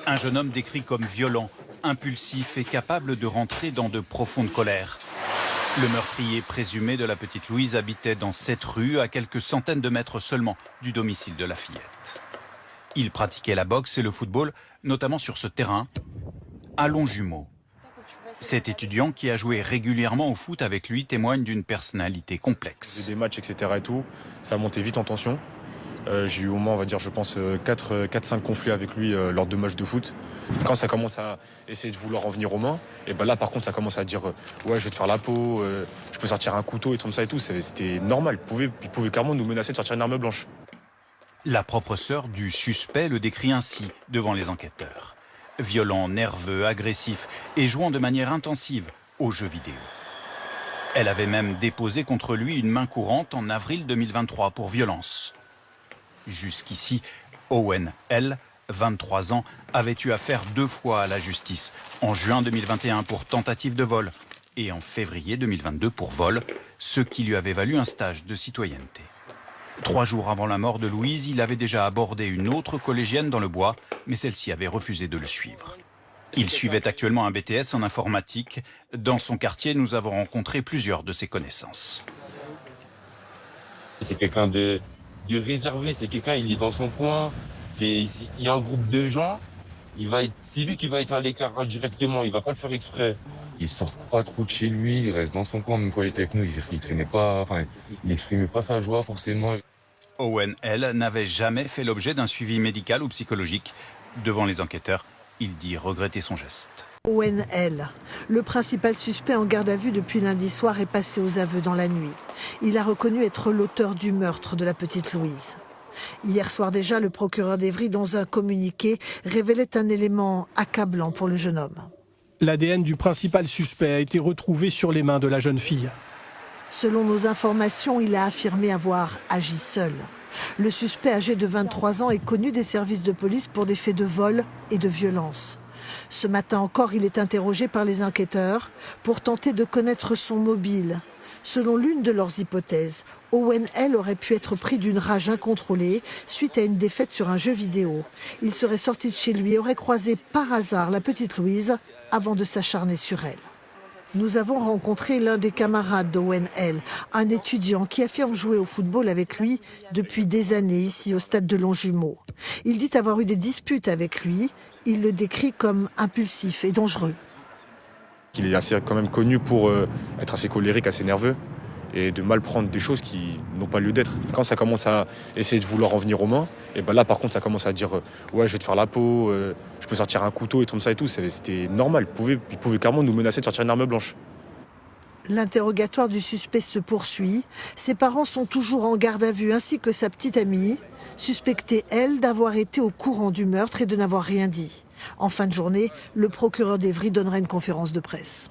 Un jeune homme décrit comme violent, impulsif et capable de rentrer dans de profondes colères. Le meurtrier présumé de la petite Louise habitait dans cette rue, à quelques centaines de mètres seulement du domicile de la fillette. Il pratiquait la boxe et le football, notamment sur ce terrain, à Longjumeau. Cet étudiant qui a joué régulièrement au foot avec lui témoigne d'une personnalité complexe. Des matchs, etc. et tout, ça montait vite en tension. J'ai eu au moins, on va dire, je pense, 4-5 conflits avec lui lors de matchs de foot. Quand ça commence à essayer de vouloir en venir aux mains, et ben là, par contre, ça commence à dire ouais, je vais te faire la peau, je peux sortir un couteau et tout ça et tout. C'était normal. Il pouvait carrément nous menacer de sortir une arme blanche. La propre sœur du suspect le décrit ainsi devant les enquêteurs. Violent, nerveux, agressif et jouant de manière intensive aux jeux vidéo. Elle avait même déposé contre lui une main courante en avril 2023 pour violence. Jusqu'ici, Owen L., 23 ans, avait eu affaire 2 fois à la justice, en juin 2021 pour tentative de vol et en février 2022 pour vol, ce qui lui avait valu un stage de citoyenneté. 3 jours avant la mort de Louise, il avait déjà abordé une autre collégienne dans le bois, mais celle-ci avait refusé de le suivre. Il suivait actuellement un BTS en informatique. Dans son quartier, nous avons rencontré plusieurs de ses connaissances. C'est quelqu'un de réservé, c'est quelqu'un, il est dans son coin, il y a un groupe de gens, c'est lui qui va être à l'écart directement, il va pas le faire exprès. Il sort pas trop de chez lui, il reste dans son coin, même quand il était avec nous, il traînait pas, enfin, il n'exprimait pas sa joie forcément. Owen L. n'avait jamais fait l'objet d'un suivi médical ou psychologique. Devant les enquêteurs, il dit regretter son geste. Owen L., le principal suspect en garde à vue depuis lundi soir, est passé aux aveux dans la nuit. Il a reconnu être l'auteur du meurtre de la petite Louise. Hier soir déjà, le procureur d'Évry, dans un communiqué, révélait un élément accablant pour le jeune homme. L'ADN du principal suspect a été retrouvé sur les mains de la jeune fille. Selon nos informations, il a affirmé avoir agi seul. Le suspect âgé de 23 ans est connu des services de police pour des faits de vol et de violence. Ce matin encore, il est interrogé par les enquêteurs pour tenter de connaître son mobile. Selon l'une de leurs hypothèses, Owen L. aurait pu être pris d'une rage incontrôlée suite à une défaite sur un jeu vidéo. Il serait sorti de chez lui et aurait croisé par hasard la petite Louise avant de s'acharner sur elle. Nous avons rencontré l'un des camarades d'Owen L., un étudiant qui affirme jouer au football avec lui depuis des années ici au stade de Longjumeau. Il dit avoir eu des disputes avec lui. Il le décrit comme impulsif et dangereux. Il est assez quand même connu pour être assez colérique, assez nerveux et de mal prendre des choses qui n'ont pas lieu d'être. Quand ça commence à essayer de vouloir en venir aux mains, et ben là par contre ça commence à dire ouais, je vais te faire la peau, je peux sortir un couteau et tout ça et tout. C'était normal. Il pouvait carrément nous menacer de sortir une arme blanche. L'interrogatoire du suspect se poursuit. Ses parents sont toujours en garde à vue, ainsi que sa petite amie, suspectée, elle, d'avoir été au courant du meurtre et de n'avoir rien dit. En fin de journée, le procureur d'Évry donnera une conférence de presse.